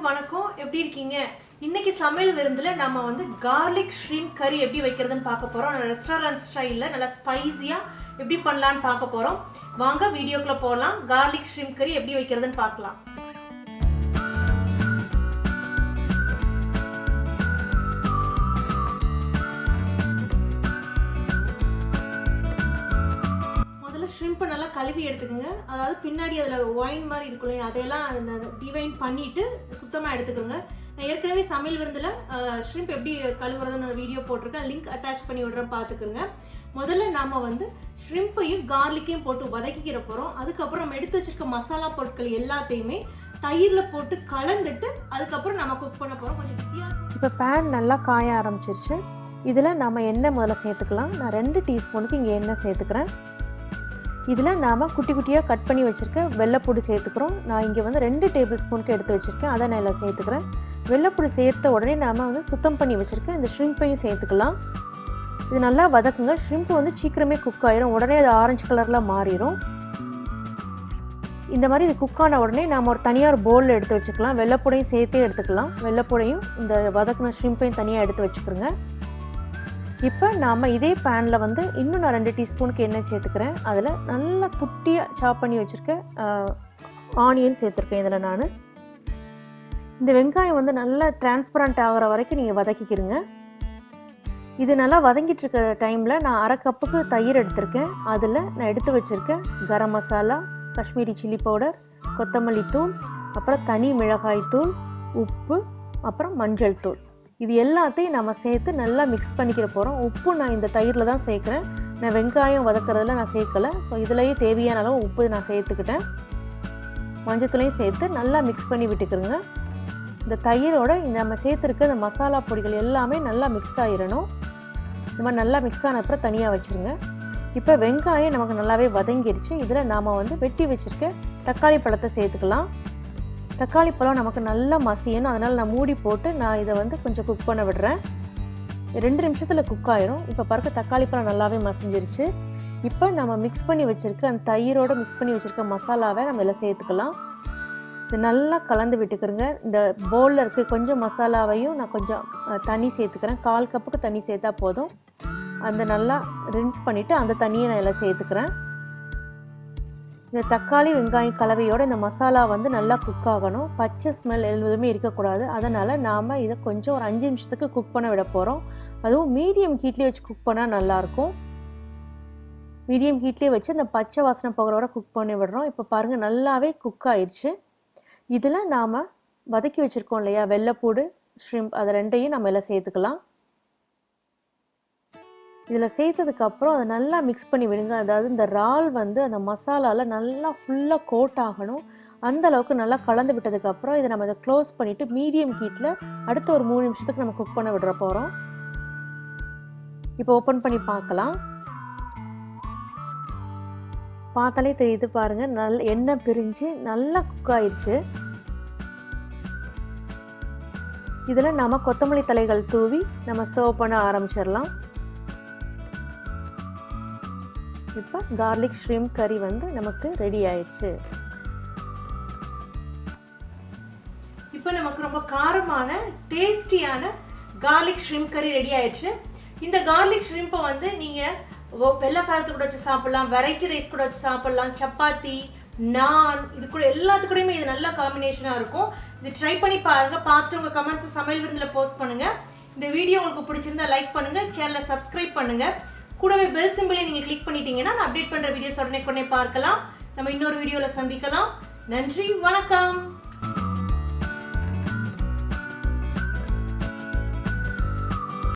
வணக்கம். எப்படி இருக்கீங்க? இன்னைக்கு சமையல் விருந்துல நம்ம வந்து garlic shrimp curry எப்படி வைக்கிறதுன்னு பார்க்க போறோம். ரெஸ்டாரன்ட் ஸ்டைல்ல நல்ல ஸ்பைசியா எப்படி பண்ணலாம்னு பார்க்க போறோம். வாங்க வீடியோக்குள்ள போலாம். garlic shrimp curry எப்படி வைக்கிறதுன்னு பார்க்கலாம். ஷ்ரிம்ப் நல்லா கழுவி எடுத்துக்கோங்க. அதாவது பின்னாடி அதில் ஒயின் மாதிரி இருக்கும் இல்லையா, அதையெல்லாம் டிவைன் பண்ணிவிட்டு சுத்தமாக எடுத்துக்கோங்க. நான் ஏற்கனவே சமையல் விருந்தில் ஷ்ரிம்ப் எப்படி கழுவுறதுன்னு வீடியோ போட்டிருக்கேன். லிங்க் அட்டாச் பண்ணி விடுறேன், பார்த்துக்குங்க. முதல்ல நாம் வந்து ஷ்ரிம்பையும் கார்லிக்கையும் போட்டு வதக்கிக்கிற போகிறோம். அதுக்கப்புறம் நம்ம எடுத்து வச்சுருக்க மசாலா பொருட்கள் எல்லாத்தையுமே தயிரில் போட்டு கலந்துட்டு அதுக்கப்புறம் நம்ம குக் பண்ண போகிறோம். கொஞ்சம் வித்தியாசம். இப்போ பேன் நல்லா காய ஆரம்பிச்சிருச்சு. இதில் நம்ம எண்ணெய் முதல்ல சேர்த்துக்கலாம். நான் 2 டீஸ்பூனுக்கு இங்கே எண்ணெய் சேர்த்துக்கிறேன். இதில் நாம் குட்டி குட்டியாக கட் பண்ணி வச்சுருக்க வெள்ளைப்பூடு சேர்த்துக்கிறோம். நான் இங்கே வந்து 2 டேபிள் ஸ்பூனுக்கு எடுத்து வச்சுருக்கேன். அதை நான் இதில் சேர்த்துக்கிறேன். வெள்ளைப்பூடு சேர்த்த உடனே நாம் வந்து சுத்தம் பண்ணி வச்சுருக்கேன் இந்த ஷ்ரிம்பையும் சேர்த்துக்கலாம். இது நல்லா வதக்குங்க. ஷ்ரிம்ப் வந்து சீக்கிரமே குக் ஆகிரும். உடனே அது ஆரஞ்சு கலரில் மாறிடும். இந்த மாதிரி இது குக்கான உடனே நாம் ஒரு தனியாக பவுலில் எடுத்து வச்சுக்கலாம். வெள்ளைப்பூடையும் சேர்த்தே எடுத்துக்கலாம். வெள்ளைப்பூடையும் இந்த வதக்கின ஷ்ரிம்பையும் தனியாக எடுத்து வச்சுக்கிறோங்க. இப்போ நாம் இதே பேனில் வந்து இன்னும் நான் 2 டீஸ்பூனுக்கு எண்ணெய் சேர்த்துக்கிறேன். அதில் நல்லா குட்டியாக சாப் பண்ணி வச்சுருக்கேன் ஆனியன் சேர்த்துருக்கேன். இதில் நான் இந்த வெங்காயம் வந்து நல்லா டிரான்ஸ்பரண்ட் ஆகிற வரைக்கும் நீங்கள் வதக்கிக்கிறங்க. இது நல்லா வதங்கிட்டு இருக்கிற டைமில் நான் 1/2 கப்புக்கு தயிர் எடுத்திருக்கேன். அதில் நான் எடுத்து வச்சுருக்கேன் கரம் மசாலா, காஷ்மீரி சில்லி பவுடர், கொத்தமல்லி தூள், அப்புறம் தனி மிளகாய் தூள், உப்பு, அப்புறம் மஞ்சள் தூள். இது எல்லாத்தையும் நம்ம சேர்த்து நல்லா மிக்ஸ் பண்ணிக்கிற போகிறோம். உப்பு நான் இந்த தயிரில் தான் சேர்க்குறேன். நான் வெங்காயம் வதக்கிறதுல நான் சேர்க்கலை. ஸோ இதுலேயே தேவையான அளவு உப்பு நான் சேர்த்துக்கிட்டேன். மஞ்சத்தூளையும் சேர்த்து நல்லா மிக்ஸ் பண்ணி விட்டுக்கிறோங்க. இந்த தயிரோட இந்த நம்ம சேர்த்துருக்க இந்த மசாலா பொடிகள் எல்லாமே நல்லா மிக்ஸ் ஆகிடணும். இந்த மாதிரி நல்லா மிக்ஸ் ஆன அப்புறம் தனியாக வச்சுருங்க. இப்போ வெங்காயம் நமக்கு நல்லாவே வதங்கிடுச்சு. இதில் நாம் வந்து வெட்டி வச்சுருக்க தக்காளி பழத்தை சேர்த்துக்கலாம். தக்காளி பழம் நமக்கு நல்லா மசியணும். அதனால் நான் மூடி போட்டு நான் இதை வந்து கொஞ்சம் குக் பண்ண விடுறேன். 2 நிமிஷத்தில் குக் ஆயிரும். இப்போ பாருங்க தக்காளி பழம் நல்லாவே மசிஞ்சிருச்சு. இப்போ நம்ம மிக்ஸ் பண்ணி வச்சுருக்க அந்த தயிரோடு மிக்ஸ் பண்ணி வச்சுருக்க மசாலாவை நம்ம இதில் சேர்த்துக்கலாம். இது நல்லா கலந்து விட்டுக்கிறோங்க. இந்த பவுலில் இருக்க கொஞ்சம் மசாலாவையும் நான் கொஞ்சம் தண்ணி சேர்த்துக்கிறேன். 1/4 கப்புக்கு தண்ணி சேர்த்தா போதும். அந்த நல்லா ரின்ஸ் பண்ணிவிட்டு அந்த தண்ணியை நான் இதில் சேர்த்துக்கிறேன். இந்த தக்காளி வெங்காயம் கலவையோடு இந்த மசாலா வந்து நல்லா குக் ஆகணும். பச்சை ஸ்மெல் எதுவுமே இருக்கக்கூடாது. அதனால் நாம் இதை கொஞ்சம் ஒரு 5 நிமிஷத்துக்கு குக் பண்ண விட போகிறோம். அதுவும் மீடியம் ஹீட்லேயே வச்சு குக் பண்ணால் நல்லாயிருக்கும். மீடியம் ஹீட்லேயே வச்சு அந்த பச்சை வாசனை போகிறோட குக் பண்ணி விடுறோம். இப்போ பாருங்கள் நல்லாவே குக் ஆயிடுச்சு. இதில் நாம் வதக்கி வச்சுருக்கோம் இல்லையா வெள்ளைப்பூடு, ஷ்ரிம்ப், அதை 2ஐயும் நம்ம எல்லாம் சேர்த்துக்கலாம். இதில் சேர்த்ததுக்கப்புறம் அதை நல்லா மிக்ஸ் பண்ணி விடுங்க. அதாவது இந்த இறால் வந்து அந்த மசாலாவில் நல்லா ஃபுல்லாக கோட் ஆகணும். அந்த அளவுக்கு நல்லா கலந்து விட்டதுக்கப்புறம் இதை நம்ம இதை க்ளோஸ் பண்ணிவிட்டு மீடியம் ஹீட்டில் அடுத்த ஒரு 3 நிமிஷத்துக்கு நம்ம குக் பண்ண விடுற போகிறோம். இப்போ ஓப்பன் பண்ணி பார்க்கலாம். பார்த்தாலே தெரியுது பாருங்கள், எண்ணெய் பிரிஞ்சு நல்லா குக் ஆயிடுச்சு. இதில் நம்ம கொத்தமல்லி தலைகள் தூவி நம்ம சர்வ் பண்ண ஆரம்பிச்சிடலாம். இப்போ garlic shrimp curry வந்து நமக்கு ரெடி ஆயிடுச்சு. இப்போ நமக்கு ரொம்ப காரமான டேஸ்டியான garlic shrimp curry ரெடி ஆயிடுச்சு. இந்த garlic shrimp வந்து நீங்கள் வெள்ளை சாதத்து கூட வச்சு சாப்பிட்லாம், வெரைட்டி ரைஸ் கூட வச்சு சாப்பிட்லாம், சப்பாத்தி, நான், இது கூட எல்லாத்துக்கூடையுமே இது நல்ல காம்பினேஷனாக இருக்கும். இது ட்ரை பண்ணி பாருங்கள். பார்த்துட்டு உங்கள் கமெண்ட்ஸை சமையல் விருந்தில் போஸ்ட் பண்ணுங்கள். இந்த வீடியோ உங்களுக்கு பிடிச்சிருந்தா லைக் பண்ணுங்கள், சேனலை சப்ஸ்கிரைப் பண்ணுங்கள். கூடவே பெல் சிம்பிளை நீங்கள் கிளிக் பண்ணிட்டீங்கன்னா நான் அப்டேட் பண்ணுற வீடியோஸ் உடனே பார்க்கலாம். நம்ம இன்னொரு வீடியோவில் சந்திக்கலாம். நன்றி, வணக்கம்.